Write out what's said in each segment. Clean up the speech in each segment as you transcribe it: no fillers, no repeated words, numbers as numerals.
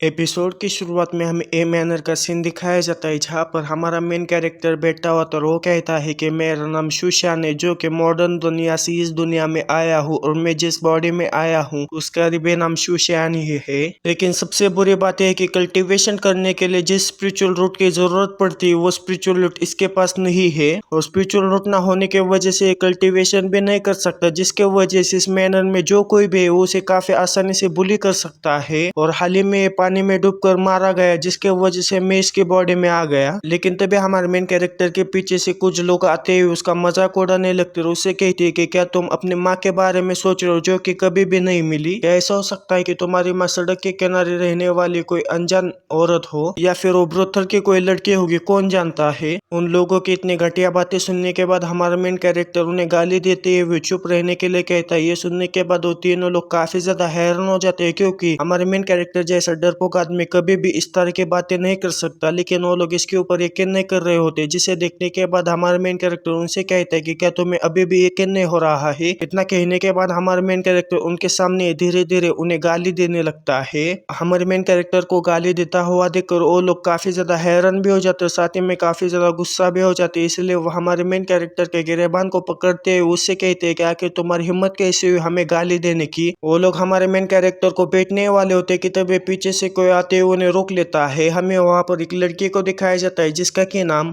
Episode की शुरुआत में हमें ए मैनर का सीन दिखाया जाता है जहाँ पर हमारा मेन कैरेक्टर बैठा हुआ तो वो कहता है कि मेरा नाम सुशान है, जो कि मॉडर्न दुनिया से इस दुनिया में आया हूँ और मैं जिस बॉडी में आया हूँ उसका भी नाम सुशान ही है। लेकिन सबसे बुरी बात यह है कि कल्टीवेशन करने के लिए जिस स्पिरिचुअल रूट की जरूरत पड़ती है वो स्पिरिचुअल रूट इसके पास नहीं है और स्पिरिचुअल रूट ना होने की वजह से कल्टीवेशन भी नहीं कर सकता, जिसके वजह से इस मैनर में जो कोई भी है वो उसे काफी आसानी से बुली कर सकता है। और हाल ही में पानी में डूबकर मारा गया, जिसके वजह से मैं इसकी बॉडी में आ गया। लेकिन तभी हमारे मेन कैरेक्टर के पीछे से कुछ लोग आते हुए उसका मजाक उड़ाने लगते और उससे कहते हैं कि क्या तुम अपनी माँ के बारे में सोच रहे हो जो कि कभी भी नहीं मिली? क्या ऐसा हो सकता है कि तुम्हारी माँ सड़क के किनारे रहने वाली कोई अनजान औरत हो या फिर वो ब्रोथल की कोई लड़की होगी, कौन जानता है। उन लोगों की इतनी घटिया बातें सुनने के बाद हमारा मेन कैरेक्टर उन्हें गाली देते हुए चुप रहने के लिए कहता है। ये सुनने के बाद वो तीनों लोग काफी ज्यादा हैरान हो जाते हैं, क्योंकि हमारे मेन कैरेक्टर जैसा डरपोक आदमी कभी भी इस तरह की बातें नहीं कर सकता। लेकिन वो लोग इसके ऊपर यकीन नहीं कर रहे होते, जिसे देखने के बाद हमारा मेन कैरेक्टर उनसे कहता है कि क्या तुम्हें अभी भी यकीन नहीं हो रहा है? इतना कहने के बाद हमारा मेन कैरेक्टर उनके सामने धीरे धीरे उन्हें गाली देने लगता है। हमारे मेन कैरेक्टर को गाली देता हुआ देखकर वो लोग काफी ज्यादा हैरान भी हो जाते हैं, साथ ही में काफी ज्यादा गुस्सा भी हो जाते हैं। इसलिए वो हमारे मेन कैरेक्टर के गिरेबान को पकड़ते हुए उससे कहते हैं कि आखिर तुम्हारी हिम्मत कैसे हुई हमें गाली देने की। वो लोग हमारे मेन कैरेक्टर को बैठने वाले होते हैं कि तभी पीछे से कोई आते हुए उन्हें रोक लेता है। हमें वहाँ पर एक लड़की को दिखाया जाता है जिसका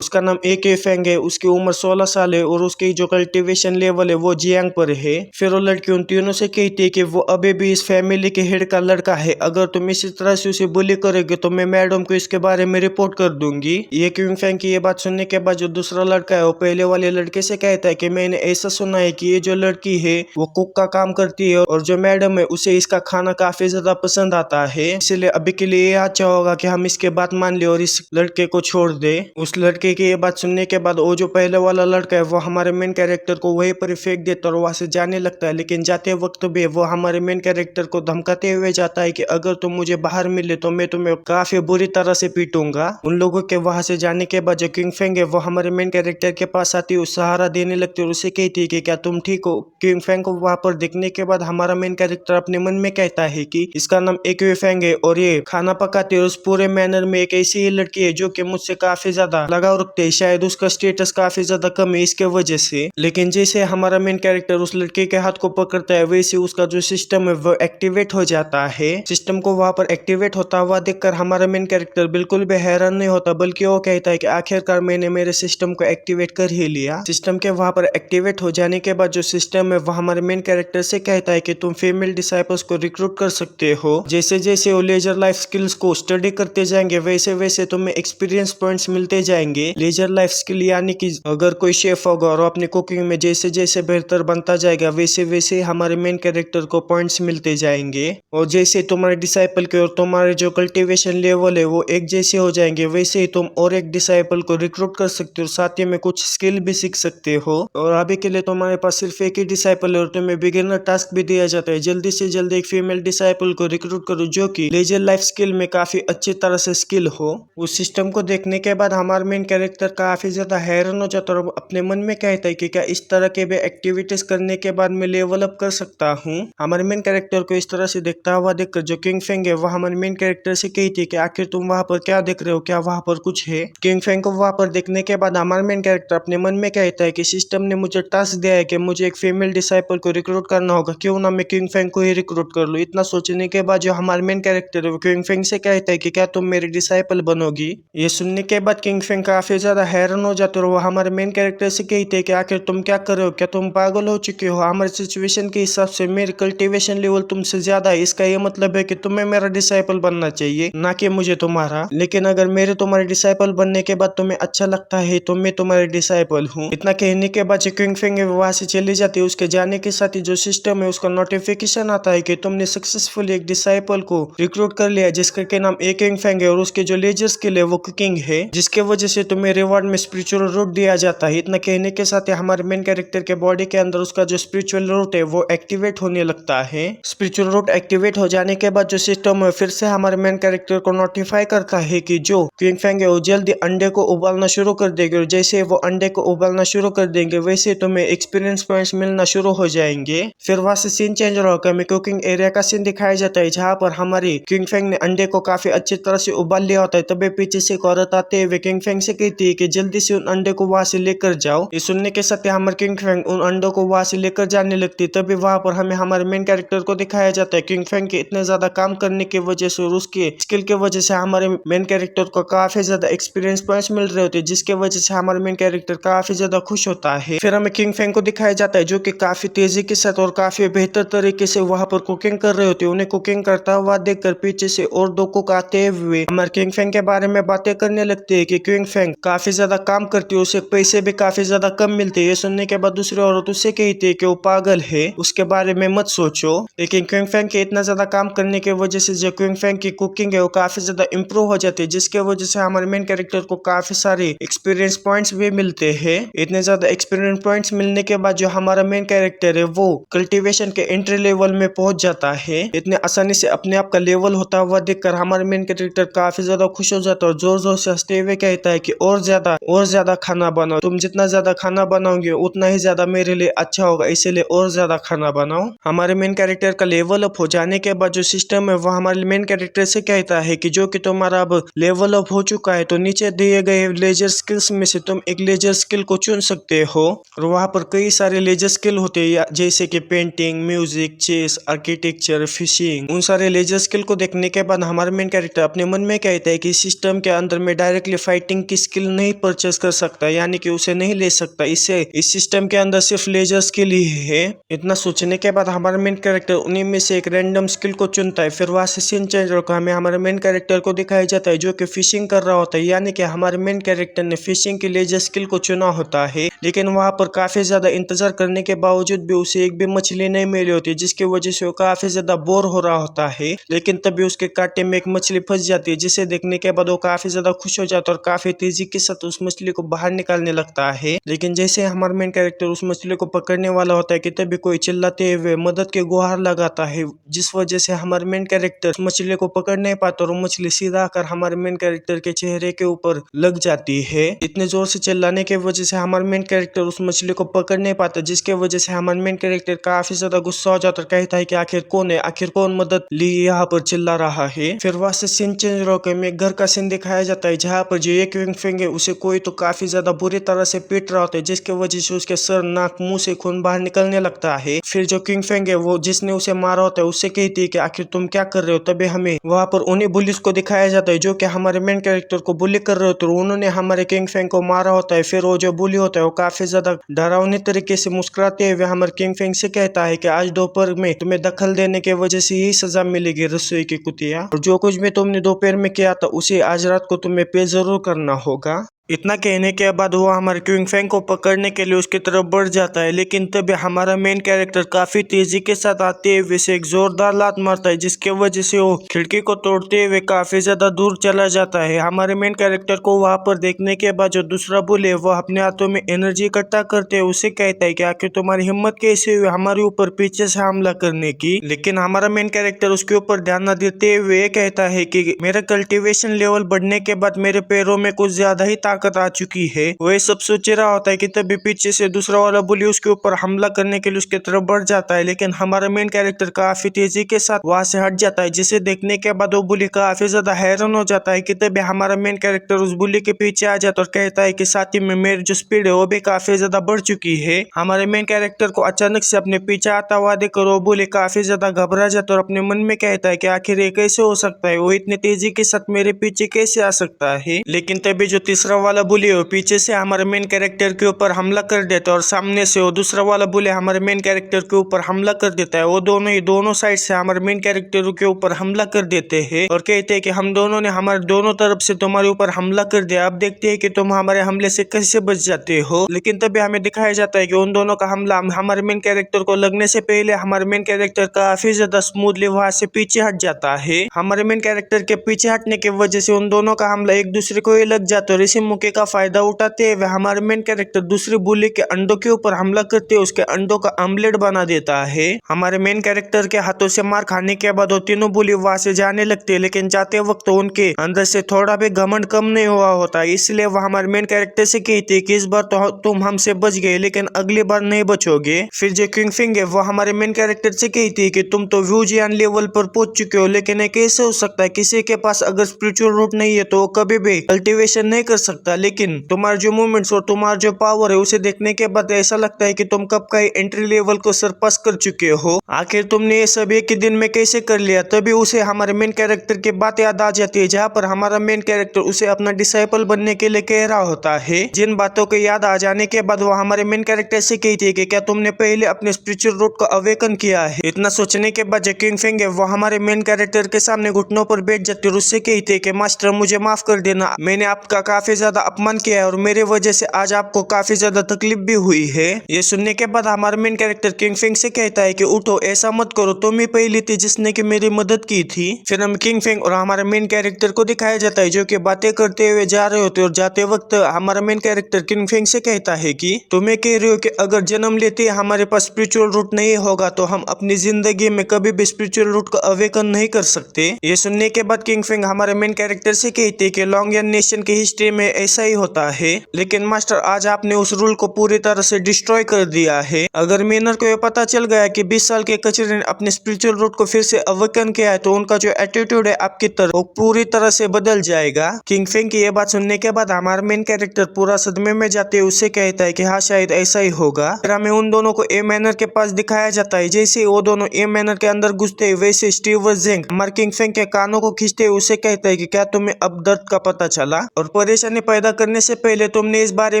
उसका नाम ए.के. फेंग है। उसकी उम्र 16 साल है और उसकी जो कल्टीवेशन लेवल है वो जियांग पर है। फिर वो लड़की उन तीनों से कहती है कि वो अभी भी इस फैमिली के हेड का लड़का है, अगर तुम इसी तरह से उसे बुली करोगे तो मैं मैडम को इसके बारे में रिपोर्ट कर दूंगी। ये क्विंग फेंग की ये बात सुनने के बाद जो दूसरा लड़का है वो पहले वाले लड़के से कहता है कि मैंने ऐसा सुना है कि ये जो लड़की है वो कुक का काम करती है और जो मैडम है उसे इसका खाना काफी ज्यादा पसंद आता है, इसलिए अभी के लिए ये अच्छा होगा कि हम इसके बात मान ले और इस लड़के को छोड़ दे। उस लड़के की ये बात सुनने के बाद वो जो पहले वाला लड़का है वो हमारे मेन कैरेक्टर को वहीं पर फेंक देता और वहां से जाने लगता है। लेकिन जाते वक्त भी वो हमारे मेन कैरेक्टर को धमकाते हुए जाता है कि अगर तुम मुझे बाहर मिले तो मैं तुम्हें काफी बुरी तरह से पीटूंगा। उन लोगों के वहां से जाने के बाद जो किंग फेंग है वो हमारे मेन कैरेक्टर के पास आती है, सहारा देने लगती है और उसे कहती है कि क्या तुम ठीक हो। किंग फेंग को वहां पर देखने के बाद हमारा मेन कैरेक्टर अपने मन में कहता है कि इसका नाम ए.के. फेंग है और ये खाना पकाती है। उस पूरे मैनर में एक ऐसी ही लड़की है जो कि मुझसे काफी ज्यादा लगाव रखती है, शायद उसका स्टेटस काफी ज्यादा कम है इसके वजह से। लेकिन जैसे हमारा मेन कैरेक्टर उस लड़के के हाथ को पकड़ता है वैसे उसका जो सिस्टम है वो एक्टिवेट हो जाता है। सिस्टम को वहां पर एक्टिवेट होता हुआ देखकर हमारा मेन कैरेक्टर बिल्कुल भी हैरान नहीं होता, बल्कि वो कहता है कि आखिरकार मैंने मेरे सिस्टम को एक्टिवेट कर ही लिया। सिस्टम के वहां पर एक्टिवेट हो जाने के बाद जो सिस्टम है वो हमारे मेन कैरेक्टर से कहता है कि तुम फीमेल डिसाइपल्स को रिक्रूट कर सकते हो। जैसे जैसे वो लेजर लाइफ स्किल्स को स्टडी करते जाएंगे वैसे वैसे तुम्हें एक्सपीरियंस पॉइंट्स मिलते जाएंगे। लेजर लाइफ स्किल यानी कि अगर कोई शेफ होगा और अपनी कुकिंग में जैसे जैसे बेहतर बनता जाएगा वैसे वैसे हमारे मेन कैरेक्टर को पॉइंट्स मिलते जाएंगे। और जैसे तुम्हारे डिसाइपल के और तुम्हारे जो कल्टीवेशन लेवल है वो एक जैसे हो जाएंगे वैसे ही तुम और एक डिसाइपल को रिक्रूट कर सकते हो, साथ ही में कुछ स्किल भी सीख सकते हो। और अभी के लिए तुम्हारे पास सिर्फ एक ही डिसाइपल है और तुम्हें बिगिनर टास्क भी दिया जाता है, जल्दी से जल्दी एक फीमेल डिसाइपल को रिक्रूट करो जो कि लेजर लाइफ स्किल में काफी अच्छी तरह से स्किल हो। उस सिस्टम को देखने के बाद हमारा मेन कैरेक्टर काफी ज्यादा हैरान हो जाता है और अपने मन में कहता है कि क्या इस तरह के भी एक्टिविटीज करने के बाद मैं लेवल अप कर सकता हूँ। हमारे मेन कैरेक्टर को इस तरह से देखता हुआ देखकर जो किंग फेंग है वो हमारे मेन कैरेक्टर से कहती है कि आखिर तुम वहां पर क्या देख रहे हो, क्या वहां पर कुछ है? किंग फेंग को वहां पर देखने के बाद हमारा मेन कैरेक्टर अपने मन में कहता है कि सिस्टम ने मुझे टास्क दिया है कि मुझे एक फीमेल डिसाइपल को रिक्रूट करना होगा, क्यों ना मैं किंग फेंग को ही रिक्रूट कर लूं। इतना सोचने के बाद जो हमारे मेन कैरेक्टर है वो किंग फेंग से कहता है कि क्या तुम मेरी डिसाइपल बनोगी? ये सुनने के बाद किंग फेंग काफी ज्यादा हैरान हो जाते और वो हमारे मेन कैरेक्टर से कहते हैं कि आखिर तुम क्या कर रहे हो, क्या तुम पागल हो चुके हो? हमारी सिचुएशन के हिसाब से मेरी कल्टीवेशन लेवल तुमसे ज्यादा है, इसका ये मतलब है कि तुम्हें मेरा डिसाइपल बनना चाहिए, ना कि मुझे तुम्हारा। लेकिन अगर मेरे तुम्हारे डिसाइपल बनने के बाद तुम्हें अच्छा लगता है तो मैं तुम्हारे डिसाइपल हूँ। इतना कहने के बाद जो किंग फेंग है वहां से चली जाती है। उसके जाने के साथ ही जो सिस्टम है उसका नोटिफिकेशन आता है कि तुमने सक्सेसफुली एक डिसाइपल को रिक्रूट कर लिया जिसका नाम ए किंग फेंग है और उसके जो लेजर स्किल है वो कुकिंग है, जिसके वजह से तुम्हें रिवॉर्ड में स्पिरिचुअल रूट दिया जाता है। इतना कहने के साथ ही हमारे मेन कैरेक्टर के बॉडी के अंदर उसका जो स्पिरिचुअल रूट है वो एक्टिवेट होने लगता है। स्पिरिचुअल रूट एक्टिवेट हो जाने के बाद जो सिस्टम है फिर से हमारे मेन कैरेक्टर को नोटिफाई करता है कि जो किंग फेंग है वो जल्दी अंडे को उबालना शुरू कर देंगे और जैसे वो अंडे को उबालना शुरू कर देंगे वैसे तुम्हें एक्सपीरियंस पॉइंट्स मिलना शुरू हो जाएंगे। फिर वहां से सीन चेंज होकर हमें कुकिंग एरिया का सीन दिखाया जाता है जहाँ पर हमारी किंग फेंग ने अंडे को काफी अच्छी तरह से उबाल लिया होता है, तभी पीछे से एक औरत आते हुए किंग फेंग से कहती है कि जल्दी से उन अंडे को वहां से लेकर जाओ। ये सुनने के साथ हमारे किंग फेंग उन अंडों को वहां से लेकर जाने लगती है। तभी वहां पर हमें हमारे मेन कैरेक्टर को दिखाया जाता है। किंग फेंग के इतने ज्यादा काम करने की वजह से और उसके स्किल की वजह से हमारे मेन कैरेक्टर को काफी ज्यादा एक्सपीरियंस पॉइंट्स मिल रहे होते हैं, जिसके वजह से हमारे मेन कैरेक्टर काफी ज्यादा खुश होता है। फिर हमें किंग फेंग को दिखाया जाता है जो कि काफी तेजी के साथ और काफी बेहतर तरीके से वहां पर कुकिंग कर रहे होते हैं। उन्हें कुकिंग करता हुआ देखकर पीछे से और दो कुक आते हुए हमारे किंग फेंग के बारे में बातें करने लगते हैं कि किंग फेंग काफी ज्यादा काम करती है, उसे पैसे भी काफी ज्यादा कम मिलते हैं। ये सुनने के बाद दूसरी औरत उससे कहती है कि वो पागल है, उसके बारे में मत सोचो। लेकिन किंग फेंग के इतना ज्यादा काम करने की वजह से जो किंग फेंग की कुकिंग है वो काफी ज्यादा इंप्रूव हो जाती है, जिसके वजह से हमारे मेन कैरेक्टर को काफी सारे एक्सपीरियंस पॉइंट्स भी मिलते हैं। इतने ज्यादा एक्सपीरियंस पॉइंट्स मिलने के बाद जो हमारा मेन कैरेक्टर है वो कल्टीवेशन के एंट्री लेवल में पहुंच जाता है। इतने आसानी से अपने आप का लेवल होता हुआ देखकर हमारे मेन कैरेक्टर काफी ज्यादा खुश हो जाता है और जोर जोर से हंसते हुए कहता है कि और ज्यादा खाना बनाओ, तुम जितना ज्यादा खाना बनाओगे उतना ही ज्यादा मेरे लिए अच्छा होगा, इसीलिए और ज्यादा खाना बनाओ। हमारे मेन कैरेक्टर का लेवल अप हो जाने के बाद जो सिस्टम है वो हमारे मेन कैरेक्टर से कहता है कि जो कि तुम्हारा अब लेवल अप हो चुका है तो नीचे दिए गए लेजर स्किल्स में से तुम एक लेजर स्किल को चुन सकते हो। और वहां पर कई सारे लेजर स्किल होते हैं जैसे कि painting, music, chess, architecture, fishing. उन सारे लेजर स्किल को देखने के बाद हमारा मेन कैरेक्टर अपने मन में कहता है कि सिस्टम के अंदर में डायरेक्टली फाइटिंग की स्किल नहीं परचेस कर सकता, यानी कि उसे नहीं ले सकता, इससे इस सिस्टम के अंदर सिर्फ लेजर स्किल ही है। इतना सोचने के बाद हमारा मेन कैरेक्टर उन्हीं में से एक रैंडम स्किल को चुनता है। फिर वहां से सीन चेंज होकर हमें हमारे मेन कैरेक्टर को दिखाया जाता है जो कि फिशिंग कर रहा होता है, यानी कि हमारे मेन कैरेक्टर ने फिशिंग की लेजर स्किल को चुना होता है। लेकिन वहां पर काफी ज्यादा इंतजार करने के बावजूद भी उसे एक भी मछली नहीं मिली होती, जिसकी वजह से वो काफी ज्यादा बोर हो रहा होता है। लेकिन तभी उसके कांटे में एक मछली फंस जाती है, जिसे देखने के बाद वो काफी ज्यादा खुश हो जाता है और काफी तेजी के साथ उस मछली को बाहर निकालने लगता है। लेकिन जैसे हमारा मेन कैरेक्टर उस मछली को पकड़ने वाला होता है कि तभी कोई चिल्लाते हुए मदद के गुहार लगाता है, जिस वजह से हमारे मेन कैरेक्टर मछली को पकड़ नहीं पाता और वो मछली सीधा आकर हमारे मेन कैरेक्टर के चेहरे के ऊपर लग जाती है। इतने जोर से चिल्लाने की वजह से हमारे मेन कैरेक्टर उस मछली को पकड़ नहीं पाता, जिसके वजह से हमारे मेन कैरेक्टर काफी ज्यादा गुस्सा हो जाता है, कहता है कि आखिर कौन है, आखिर कौन मदद लिए यहाँ पर चिल्ला रहा है। फिर वहां से सीन चेंज होकर में घर का सीन दिखाया जाता है जहाँ पर जो एक किंग फेंग है उसे कोई तो काफी ज्यादा बुरी तरह से पीट रहा होता है, जिसके वजह से उसके सर, नाक, मुंह से खून बाहर निकलने लगता है। फिर जो किंग फेंग है वो जिसने उसे मारा होता है उससे कहती है कि आखिर तुम क्या कर रहे हो। तभी हमें वहां पर उन्हीं बुलिस को दिखाया जाता है जो कि हमारे मेन कैरेक्टर को बुली कर रहे होते हैं। उन्होंने हमारे किंग फेंग को मारा होता है। फिर वो जो बुली होता है वो काफी ज्यादा डरावने तरीके से मुस्कुराते हुए हमारे किंग फेंग से कहता है कि आज दोपहर में तुम्हें दखल देने की वजह से यही सजा मिलेगी, रसोई की कुतिया, और जो कुछ भी तुमने दोपहर में किया था उसे आज रात को तुम्हें पे जरूर करना होगा। इतना कहने के बाद वो हमारे किंग फेंग को पकड़ने के लिए उसकी तरफ बढ़ जाता है, लेकिन तभी हमारा मेन कैरेक्टर काफी तेजी के साथ आते हुए से एक जोरदार लात मारता है, जिसके वजह से वो खिड़की को तोड़ते हुए काफी ज्यादा दूर चला जाता है। हमारे मेन कैरेक्टर को वहां पर देखने के बाद जो दूसरा बुल है वो अपने हाथों में एनर्जी इकट्ठा करते हुए उसे कहता है कि आखिर तुम्हारी हिम्मत कैसे हुई हमारे ऊपर पीछे से हमला करने की। लेकिन हमारा मेन कैरेक्टर उसके ऊपर ध्यान न देते हुए कहता है कि मेरा कल्टीवेशन लेवल बढ़ने के बाद मेरे पैरों में कुछ ज्यादा ही ताकत आ चुकी है। वह सब सोच रहा होता है कि तभी पीछे से दूसरा वाला बुली उसके ऊपर हमला करने के लिए उसके तरफ बढ़ जाता है, लेकिन हमारा मेन कैरेक्टर काफी तेजी के साथ वहां से हट जाता है, जिसे देखने के बाद वो बुली काफी ज्यादा हैरान हो जाता है कि तभी हमारा मेन कैरेक्टर उस बुली के पीछे आ जाता है और कहता है कि साथ ही में मेरी जो स्पीड है वो भी काफी ज्यादा बढ़ चुकी है। हमारे मेन कैरेक्टर को अचानक से अपने पीछे आता हुआ देखकर वो बुली काफी ज्यादा घबरा जाता है और अपने मन में कहता है कि आखिर ये कैसे हो सकता है, वो इतनी तेजी के साथ मेरे पीछे कैसे आ सकता है। लेकिन तभी जो तीसरा वाला बुली है वो पीछे से हमारे मेन कैरेक्टर के ऊपर हमला कर देता है और सामने से वो दूसरा वाला बुली हमारे मेन कैरेक्टर के ऊपर हमला कर देता है। वो दोनों साइड से हमारे मेन कैरेक्टर के ऊपर हमला कर देते हैं और कहते हैं कि हम दोनों ने हमारे दोनों तरफ से तुम्हारे ऊपर हमला कर दिया, अब देखते हैं कि तुम हमारे हमले से कैसे बच जाते हो। लेकिन तभी हमें दिखाया जाता है कि उन दोनों का हमला हमारे मेन कैरेक्टर को लगने से पहले हमारे मेन कैरेक्टर काफी ज्यादा स्मूथली वहां से पीछे हट जाता है। हमारे मेन कैरेक्टर के पीछे हटने की वजह से उन दोनों का हमला एक दूसरे को ही लग जाता है और इसी मौके का फायदा उठाते हुए हमारे मेन कैरेक्टर दूसरे बुली के अंडों के ऊपर हमला करते हुए उसके अंडों का आमलेट बना देता है। हमारे मेन कैरेक्टर के हाथों से मार खाने के बाद वो तीनों बुली वहां से जाने लगते हैं, लेकिन जाते वक्त उनके अंदर से थोड़ा भी घमंड कम नहीं हुआ होता, इसलिए वह हमारे मेन कैरेक्टर से कहते हैं कि इस बार तो तुम हमसे बच गए, लेकिन अगली बार नहीं बचोगे। फिर जो किंग फिंग है वो हमारे मेन कैरेक्टर से कहती है कि तुम तो व्यूजियान लेवल पर पहुंच चुके हो, लेकिन ये कैसे हो सकता है? किसी के पास अगर स्पिरिचुअल रूट नहीं है तो वो कभी भी कल्टीवेशन नहीं कर सकता, लेकिन तुम्हारे जो मूवमेंट्स और तुम्हारा जो पावर है उसे देखने के बाद ऐसा लगता है कि तुम कब का एंट्री लेवल को सरपास कर चुके हो। आखिर तुमने ये सब एक ही दिन में कैसे कर लिया? तभी उसे हमारे मेन कैरेक्टर की बात याद आ जाती है, जहाँ पर हमारा मेन कैरेक्टर उसे अपना डिसाइपल बनने के लिए कह रहा होता है। जिन बातों को याद आ जाने के बाद वो हमारे मेन कैरेक्टर से कहती है कि क्या तुमने पहले अपने स्पिरिचुअल रूट को अवेकन किया है? इतना सोचने के बाद जो किंग फिंग है वो हमारे मेन कैरेक्टर के सामने घुटनों पर बैठ जाती है और उससे कहती है कि मास्टर मुझे माफ कर देना, मैंने आपका काफी ज्यादा अपमान किया है और मेरे वजह से आज आपको काफी ज्यादा तकलीफ भी हुई है। ये सुनने के बाद हमारा मेन कैरेक्टर किंग फिंग से कहता है कि उठो, ऐसा मत करो, तुम ही पहली थी जिसने की मेरी मदद की थी। फिर हम किंग फिंग और हमारे मेन कैरेक्टर को दिखाया जाता है जो कि बातें करते हुए जा रहे होते और जाते वक्त हमारा मेन कैरेक्टर किंग फिंग से कहता है कि तुम्हें कह रहे हो कि अगर जन्म लेते हमारे पास स्पिरिचुअल रूट नहीं होगा तो हम अपनी जिंदगी में कभी भी स्पिरिचुअल रूट को अवेकन नहीं कर सकते। ये सुनने के बाद किंग फिंग हमारे मेन कैरेक्टर से कहते हैं कि लॉन्गियन नेशन की हिस्ट्री में ऐसा ही होता है, लेकिन मास्टर आज आपने उस रूल को पूरी तरह से डिस्ट्रॉय कर दिया है। अगर मेनर को यह पता चल गया कि 20 साल के कचरे ने अपने स्पिरिचुअल रूट को फिर से अवेकन किया है तो उनका जो एटीट्यूड है आपकी तरफ वो पूरी तरह से बदल जाएगा। किंग फिंग की यह बात सुनने के बाद हमारा मेन कैरेक्टर पूरा सदमे में जाते हुए उससे कहता है कि हाँ शायद ऐसा ही होगा। फिर हमें उन दोनों को ए मैनर के पास दिखाया जाता है। जैसे वो दोनों ए मैनर के अंदर घुसते हैं वैसे स्टीव जेंग हमारे किंग फिंग के कानों को खींचते हुए उसे कहता है कि क्या तुम्हें अब दर्द का पता चला और परेशानी पैदा करने से पहले तुमने इस बारे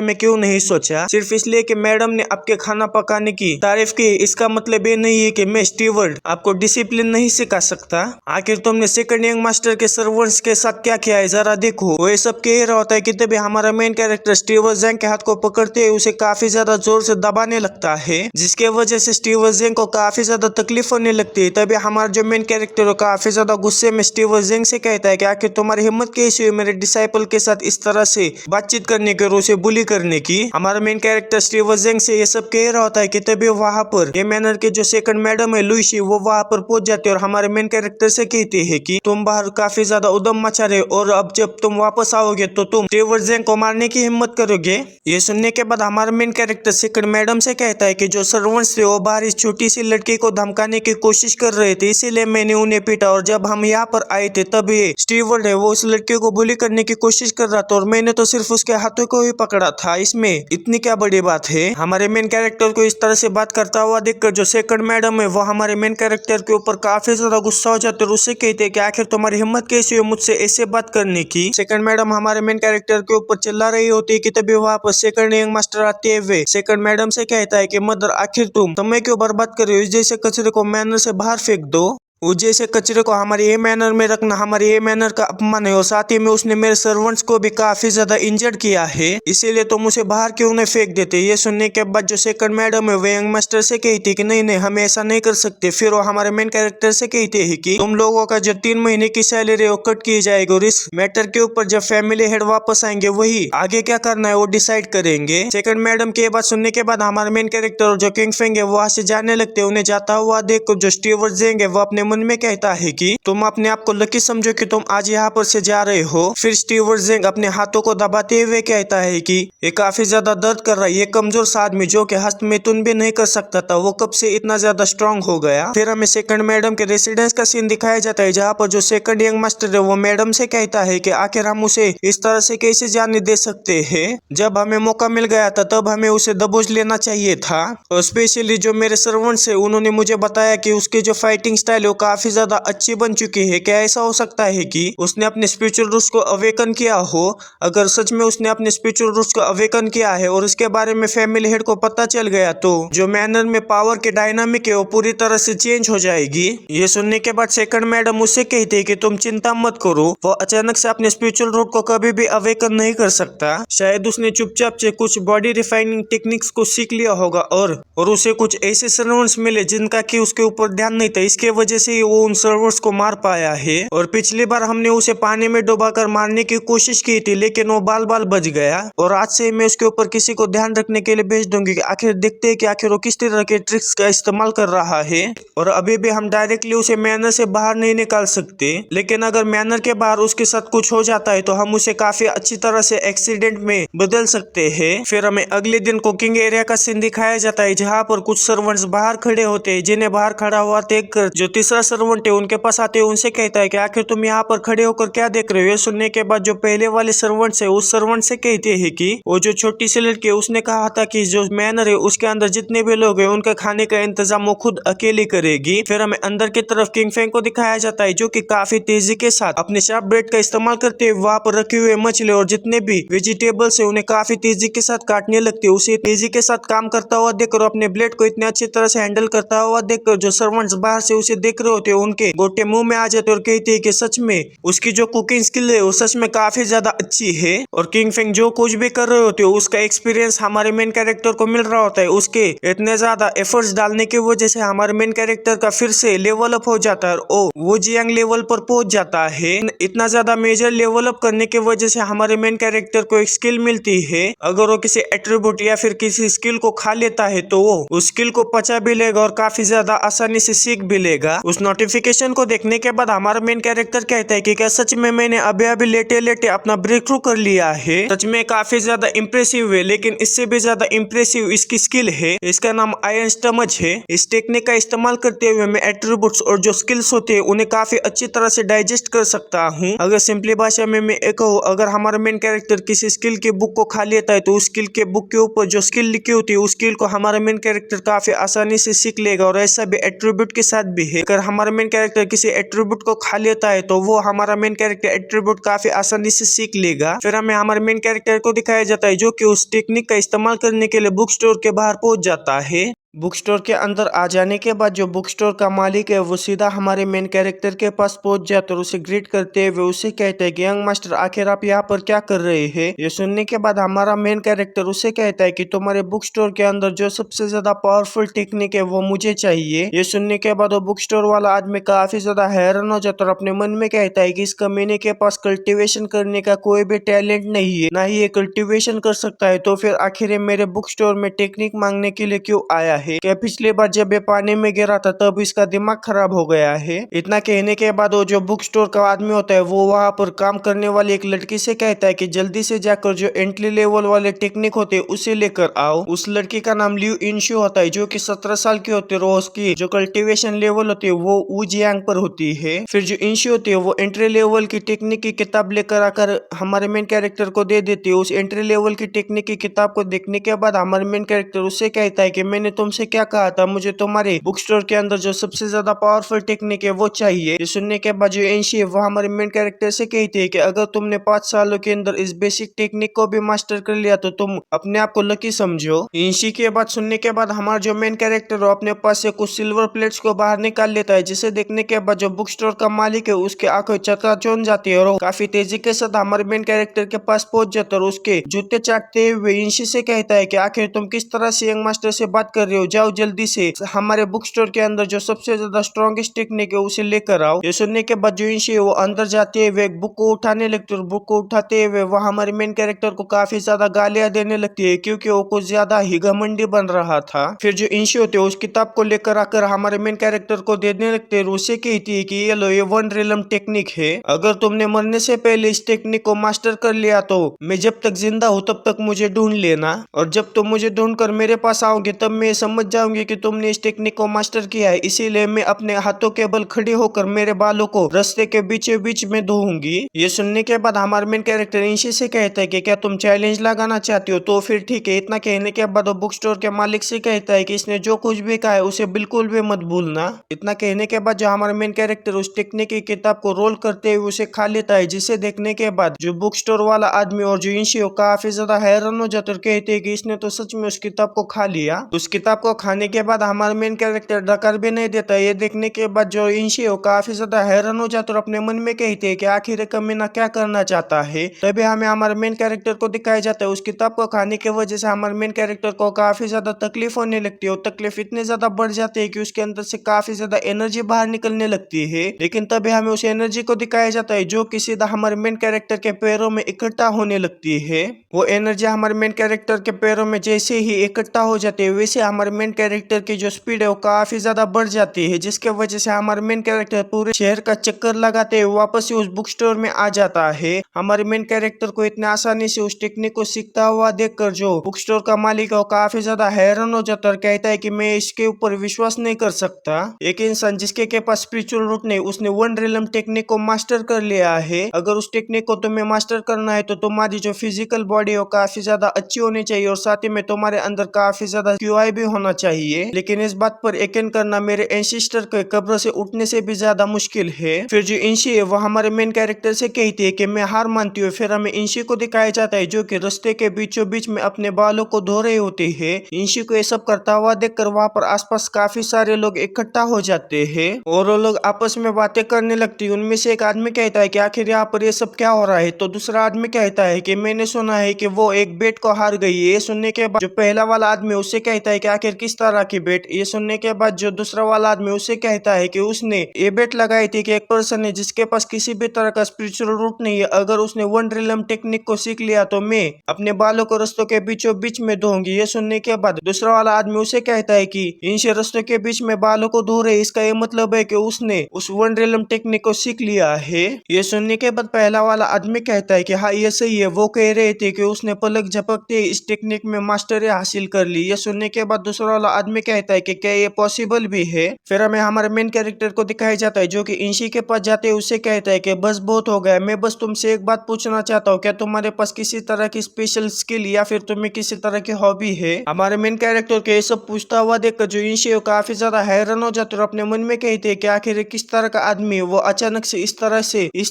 में क्यों नहीं सोचा? सिर्फ इसलिए कि मैडम ने आपके खाना पकाने की तारीफ की, इसका मतलब ये नहीं है कि मैं स्टीवर्ड आपको डिसिप्लिन नहीं सिखा सकता। आखिर तुमने सेकंड यंग मास्टर के सर्वेंट्स के साथ क्या किया है जरा देखो। वो ये सब कह रहा होता है कि तभी हमारा मेन कैरेक्टर स्टीव जेंग के हाथ को पकड़ते हुए उसे काफी ज्यादा जोर से दबाने लगता है, जिसके वजह से स्टीव जेंग को काफी ज्यादा तकलीफ होने लगती है। तभी हमारा जो मेन कैरेक्टर है काफी ज्यादा गुस्से में स्टीव जेंग से कहता है कि आखिर तुम्हारी हिम्मत कैसी हुई मेरे डिसाइपल के साथ इस तरह से बातचीत करने की और उसे बुली करने की? हमारा मेन कैरेक्टर स्टीव जेंग से ये सब कह रहा होता है कि तभी वहां पर ये मैनर के जो सेकंड मैडम है लुइसी वो वहां पर पहुंच जाते हैं और हमारे मेन कैरेक्टर से कहते हैं कि तुम बाहर काफी ज्यादा उद्यम मचा रहे हो और अब जब तुम वापस आओगे तो तुम स्टीव जेंग को मारने की हिम्मत करोगे। ये सुनने के बाद हमारा मेन कैरेक्टर सेकंड मैडम से कहता है कि जो सर्वेंट्स थे वो बाहर इस छोटी सी लड़की को धमकाने की कोशिश कर रहे थे, इसीलिए मैंने उन्हें पीटा और जब हम यहाँ पर आए थे तब ये स्टीवर्ड है वो उस लड़की को बुली करने की कोशिश कर रहा था और मैंने तो सिर्फ उसके हाथों को ही पकड़ा था, इसमें इतनी क्या बड़ी बात है? हमारे मेन कैरेक्टर को इस तरह से बात करता हुआ देखकर जो सेकंड मैडम है वो हमारे मेन कैरेक्टर के ऊपर काफी ज्यादा गुस्सा हो जाते और उससे कहते हैं कि आखिर तुम्हारी हिम्मत कैसी हुई मुझसे ऐसे बात करने की? सेकंड मैडम हमारे मेन कैरेक्टर के ऊपर चिल्ला रही होती है कि तभी वहाँ पर सेकंड यंग मास्टर आते हुए सेकंड मैडम से कहता है कि मदर आखिर तुम समय क्यों बर्बाद कर रहे हो? इस जैसे कचरे को मैनर से बाहर फेंक दो। उस जैसे कचरे को हमारे ए मैनर में रखना हमारे ए मैनर का अपमान है और साथ ही में उसने मेरे सर्वेंट्स को भी काफी ज्यादा इंजर्ड किया है, इसीलिए तुम उसे बाहर क्यों नहीं फेंक देते? ये सुनने के बाद जो सेकंड मैडम है वो यंग मास्टर से कहती कि नहीं नहीं हम ऐसा नहीं कर सकते। फिर वो हमारे मेन कैरेक्टर से कहते हैं कि तुम लोगों का जो 3 महीने की सैलरी वो कट की जाएगी और इस मैटर के ऊपर जब फैमिली हेड वापस आएंगे वही आगे क्या करना है वो डिसाइड करेंगे। सेकंड मैडम की बात सुनने के बाद हमारे मेन कैरेक्टर और जो किंग फिंग है वो वहां से जाने लगते। उन्हें जाता हुआ देख जो स्टीव जेंग है वो अपने मन में कहता है कि तुम अपने आप को लकी समझो कि तुम आज यहाँ पर से जा रहे हो। फिर स्टीव जेंग अपने हाथों को दबाते हुए कहता है कि ये काफी ज्यादा दर्द कर रहा है, ये कमजोर सा आदमी जो कि हस्त मैथुन भी नहीं कर सकता था वो कब से इतना ज्यादा स्ट्रांग हो गया। फिर हमें सेकंड मैडम के रेसिडेंस का सीन दिखाया जाता है जहाँ पर जो सेकंड यंग मास्टर है वो मैडम से कहता है कि आखिर हम उसे इस तरह से कैसे जाने दे सकते हैं? जब हमें मौका मिल गया था तब हमें उसे दबोच लेना चाहिए था। और स्पेशली जो मेरे सर्वेंट्स है उन्होंने मुझे बताया कि उसके जो फाइटिंग स्टाइल है वो काफी ज्यादा अच्छी बन चुकी है। क्या ऐसा हो सकता है कि उसने अपने स्पिरिचुअल रूट्स को अवेकन किया हो? अगर सच में उसने अपने स्पिरिचुअल रूट्स को अवेकन किया है और उसके बारे में फैमिली हेड को पता चल गया तो जो मैनर में पावर के डायनामिक है वो पूरी तरह से चेंज हो जाएगी। ये सुनने के बाद सेकंड मैडम उससे कहती है कि तुम चिंता मत करो, वो अचानक से अपने स्पिरिचुअल रूट को कभी भी अवेकन नहीं कर सकता। शायद उसने चुपचाप से कुछ बॉडी रिफाइनिंग टेक्निक्स को सीख लिया होगा और उसे कुछ ऐसे सर्वेंट्स मिले जिनका कि उसके ऊपर ध्यान नहीं था, इसके वजह से से ही वो उन सर्वर्स को मार पाया है। और पिछली बार हमने उसे पानी में डुबाकर मारने की कोशिश की थी, लेकिन वो बाल बाल बच गया। और आज से मैं उसके ऊपर किसी को ध्यान रखने के लिए भेज दूंगी कि आखिर देखते हैं कि आखिर वो किस तरह के ट्रिक्स का इस्तेमाल कर रहा है। और अभी भी हम डायरेक्टली उसे मैनर से बाहर नहीं निकाल सकते, लेकिन अगर मैनर के बाहर उसके साथ कुछ हो जाता है तो हम उसे काफी अच्छी तरह से एक्सीडेंट में बदल सकते हैं। फिर हमें अगले दिन कुकिंग एरिया का सीन दिखाया जाता है, जहाँ पर कुछ सर्वेंट्स बाहर खड़े होते हैं, जिन्हें बाहर खड़ा हुआ देखकर जो तीसरा सर्वेंट है उनके पास आते हैं, उनसे कहता है कि आखिर तुम यहाँ पर खड़े होकर क्या देख रहे हो। ये सुनने के बाद जो पहले वाले सर्वेंट्स है उस सर्वेंट से कहते हैं कि वो जो छोटी सी लड़की है उसने कहा था कि जो मैनर है उसके अंदर जितने भी लोग हैं उनका खाने का इंतजाम वो खुद अकेली करेगी। फिर हमें अंदर की तरफ किंग फेंग को दिखाया जाता है, जो कि काफी तेजी के साथ अपने शार्प ब्लेड का इस्तेमाल करते हुए वहाँ पर रखे हुए मछली और जितने भी वेजिटेबल्स है उन्हें काफी तेजी के साथ काटने लगती है। उसे तेजी के साथ काम करता हुआ देखकर, अपने ब्लेड को इतने अच्छी तरह से हैंडल करता हुआ देखकर जो सर्वेंट्स बाहर से उसे देख रहे होते हैं उनके गोटे मुंह में आ जाते और कहते हैं कि सच में उसकी जो कुकिंग स्किल है वो सच में काफी ज्यादा अच्छी है। और किंग फेंग जो कुछ भी कर रहे होते हैं उसका एक्सपीरियंस हमारे मेन कैरेक्टर को मिल रहा होता है। उसके इतने ज्यादा एफर्ट्स डालने की वजह से हमारे मेन कैरेक्टर का फिर से लेवल अप हो जाता है और वो जियांग लेवल पर पहुंच जाता है। इतना ज्यादा मेजर लेवल अप करने की वजह से हमारे मेन कैरेक्टर को एक स्किल मिलती है। अगर वो किसी एट्रीब्यूट या फिर किसी स्किल को खा लेता है तो वो उस स्किल को पचा भी लेगा और काफी ज्यादा आसानी से सीख भी लेगा। उस नोटिफिकेशन को देखने के बाद हमारा मेन कैरेक्टर कहता है कि क्या सच में मैंने अभी अभी लेटे लेटे अपना ब्रेक थ्रू कर लिया है। सच में काफी ज्यादा इम्प्रेसिव है, लेकिन इससे भी ज्यादा इम्प्रेसिव इसकी स्किल है। इसका नाम आयरन स्टमच है। इस टेक्निक का इस्तेमाल करते हुए मैं एट्रीब्यूट्स और जो स्किल्स होते हैं उन्हें काफी अच्छी तरह से डाइजेस्ट कर सकता हूँ। अगर सिंपली भाषा में मैं एक कहूँ, अगर हमारा मेन कैरेक्टर किसी स्किल के बुक को खा लेता है तो उस स्किल के बुक के ऊपर जो स्किल लिखी होती है उस स्किल को हमारा मेन कैरेक्टर काफी आसानी से सीख लेगा। और ऐसा भी एट्रीब्यूट के साथ भी है, अगर हमारा मेन कैरेक्टर किसी एट्रीब्यूट को खा लेता है तो वो हमारा मेन कैरेक्टर एट्रीब्यूट काफी आसानी से सीख लेगा। फिर हमें हमारे मेन कैरेक्टर को दिखाया जाता है जो कि उस टेक्निक का इस्तेमाल करने के लिए बुक स्टोर के बाहर पहुंच जाता है। बुक स्टोर के अंदर आ जाने के बाद जो बुक स्टोर का मालिक है वो सीधा हमारे मेन कैरेक्टर के पास पहुंच जाता है और उसे ग्रीट करते हुए उसे कहते हैं कि यंग मास्टर आखिर आप यहाँ पर क्या कर रहे हैं। ये सुनने के बाद हमारा मेन कैरेक्टर उसे कहता है कि तुम्हारे बुक स्टोर के अंदर जो सबसे ज्यादा पावरफुल टेक्निक है वो मुझे चाहिए। ये सुनने के बाद वो बुक स्टोर वाला आदमी काफी ज्यादा हैरान हो जाता है और अपने मन में कहता है कि इस कमीने के पास कल्टिवेशन करने का कोई भी टैलेंट नहीं है, ना ही ये कल्टिवेशन कर सकता है, तो फिर आखिर मेरे बुक स्टोर में टेक्निक मांगने के लिए क्यों आया है। क्या पिछली बार जब ये पानी में गिरा था तब इसका दिमाग खराब हो गया है। इतना कहने के बाद वो जो बुक स्टोर का आदमी होता है वो वहाँ पर काम करने वाली एक लड़की से कहता है कि जल्दी से जाकर जो एंट्री लेवल वाले टेक्निक होते हैं उसे लेकर आओ। उस लड़की का नाम लियू इंशु होता है, जो कि 17 साल की होती है। उसकी जो कल्टिवेशन लेवल होती है वो वुजियांग पर होती है। फिर जो इंशु होती है वो एंट्री लेवल की टेक्निक की किताब लेकर आकर हमारे मेन कैरेक्टर को दे देती है। उस एंट्री लेवल की टेक्निक की किताब को देखने के बाद हमारे मेन कैरेक्टर उससे कहता है कि मैंने तुमसे क्या कहा था, मुझे तुम्हारे बुक स्टोर के अंदर जो सबसे ज्यादा पावरफुल टेक्निक है वो चाहिए। ये सुनने के बाद जो इंशी है वो हमारे मेन कैरेक्टर से कहती है कि अगर तुमने 5 सालों के अंदर इस बेसिक टेक्निक को भी मास्टर कर लिया तो तुम अपने आप को लकी समझो। इंशी की बात सुनने के बाद हमारा जो मेन कैरेक्टर है अपने पास से कुछ सिल्वर प्लेट्स को बाहर निकाल लेता है, जिसे देखने के बाद जो बुक स्टोर का मालिक है उसके आंखें चकाचौंध जाती है और काफी तेजी के साथ हमारे मेन कैरेक्टर के पास पहुंच जाता है और उसके जूते चाटते हुए इंशी से कहता है कि आखिर तुम किस तरह से यंग मास्टर से बात कर रहे हो, जाओ जल्दी से हमारे बुक स्टोर के अंदर जो सबसे ज्यादा स्ट्रॉन्गेस्ट टेक्निक है उसे लेकर आओ। ये सुनने के बाद जो इंशी है वो अंदर जाते हुए एक बुक को उठाने लगती है और बुक को उठाते हुए वो हमारे मेन कैरेक्टर को काफी ज्यादा गालियां देने लगती है, क्योंकि वो कुछ ज्यादा ही घमंडी बन रहा था। फिर जो इंशी होते है उस किताब को लेकर आकर हमारे मेन कैरेक्टर को देने लगते है, उसे कहती है कि ये लो, ये वन रिलम टेक्निक है। अगर तुमने मरने से पहले इस टेक्निक को मास्टर कर लिया तो मैं जब तक जिंदा हूँ तब तक मुझे ढूंढ लेना, और जब तुम मुझे ढूंढ कर मेरे पास आओगे तब मैं समझ जाऊंगी कि तुमने इस टेक्निक को मास्टर किया है। इसीलिए मैं अपने हाथों के बल खड़ी होकर मेरे बालों को रास्ते के बीचों बीच में धोऊंगी। ये सुनने के बाद हमारा मेन कैरेक्टर इंशी से कहता है कि क्या तुम चैलेंज लगाना चाहती हो, तो फिर ठीक है। इतना कहने के बाद वो बुक स्टोर के मालिक से कहता है कि इसने जो कुछ भी कहा है उसे बिल्कुल भी मत भूलना। इतना कहने के बाद जो हमारा मेन कैरेक्टर उस टेक्निक की किताब को रोल करते हुए उसे खा लेता है, जिसे देखने के बाद जो बुक स्टोर वाला आदमी और जो इंशी काफी ज्यादा हैरान हो जाते और कहते हैं कि इसने तो सच में उस किताब को खा लिया। उस किताब को खाने के बाद हमारा मेन कैरेक्टर डकार भी नहीं देता। ये देखने के बाद जो इंशी है काफी ज्यादा हैरान हो जाता और अपने मन में कहते हैं कि आखिर कमीना क्या करना चाहता है। तभी हमें हमारे मेन कैरेक्टर को दिखाया जाता है उस किताब को खाने की वजह से हमारे मेन कैरेक्टर को काफी ज्यादा तकलीफ होने लगती है और तकलीफ इतनी ज्यादा बढ़ जाती है कि उसके अंदर से काफी ज्यादा एनर्जी बाहर निकलने लगती है। लेकिन तभी हमें उस एनर्जी को दिखाया जाता है जो कि सीधा हमारे मेन कैरेक्टर के पैरों में इकट्ठा होने लगती है। वो एनर्जी हमारे मेन कैरेक्टर के पैरों में जैसे ही इकट्ठा हो जाती है वैसे हमारे मेन कैरेक्टर की जो स्पीड है वो काफी ज्यादा बढ़ जाती है, जिसके वजह से हमारे मेन कैरेक्टर पूरे शहर का चक्कर लगाते हुए वापस से उस बुक स्टोर में आ जाता है। हमारे मेन कैरेक्टर को इतने आसानी से उस टेक्निक को सीखता हुआ देखकर जो बुक स्टोर का मालिक है वो काफी ज्यादा हैरान हो जाता है और कहता है कि मैं इसके ऊपर विश्वास नहीं कर सकता। एक इंसान जिसके के पास स्पिरिचुअल रूट नहीं, उसने वन रिलम टेक्निक को मास्टर कर लिया है। अगर उस टेक्निक को तुम्हें मास्टर करना है तो तुम्हारी जो फिजिकल बॉडी है काफी ज्यादा अच्छी होनी चाहिए और साथ ही में तुम्हारे अंदर काफी ज्यादा क्यूआई भी होना चाहिए। लेकिन इस बात पर यकीन करना मेरे एंसेस्टर के कब्र से उठने से भी ज्यादा मुश्किल है। फिर जो इंशी है वो हमारे मेन कैरेक्टर से कहती है कि मैं हार मानती हूँ। फिर हमें इंशी को दिखाया जाता है जो कि रास्ते के बीचों बीच में अपने बालों को धो रहे होते हैं। इंशी को ये सब करता हुआ देखकर वहाँ पर आसपास काफी सारे लोग इकट्ठा हो जाते हैं और वो लोग आपस में बातें करने लगती है। उनमें से एक आदमी कहता है कि आखिर यहाँ पर ये सब क्या हो रहा है, तो दूसरा आदमी कहता है कि मैंने सुना है कि वो एक बेट को हार गई है। ये सुनने के बाद जो पहला वाला आदमी उससे कहता है कि आखिर किस तरह की बेट। ये सुनने के बाद जो दूसरा वाला आदमी उससे कहता है कि उसने ये बेट लगाई थी कि एक पर्सन है जिसके पास किसी भी तरह का स्पिरिचुअल रूट नहीं है, अगर उसने वन रिलम टेक्निक को सीख लिया तो मैं अपने बालों को रस्तों के बीचों बीच में धोऊंगी। ये सुनने के बाद दूसरा वाला आदमी उसे कहता है कि इन रस्तों के बीच में बालों को धो रहे, इसका ये मतलब है कि उसने उस वन रिलम टेक्निक को सीख लिया है। ये सुनने के बाद पहला वाला आदमी कहता है कि हाँ ये सही है, वो कह रहे थे कि उसने पलक झपकते इस टेक्निक में मास्टरी हासिल कर ली। ये सुनने के बाद दूसरा वाला आदमी कहता है कि क्या ये पॉसिबल भी है। फिर हमें हमारे मेन कैरेक्टर को दिखाया जाता है जो कि इंशी के पास जाते हैं उसे कहता है कि बस बहुत हो गया, मैं बस तुमसे एक बात पूछना चाहता हूँ, क्या तुम्हारे पास किसी तरह की स्पेशल स्किल या फिर तुम्हें किसी तरह की हॉबी है। हमारे मेन कैरेक्टर के ये सब पूछता हुआ देखकर जो इंशी काफी ज्यादा हैरान हो जाते और अपने मन में कहते हैं कि आखिर किस तरह का आदमी है, वो अचानक से इस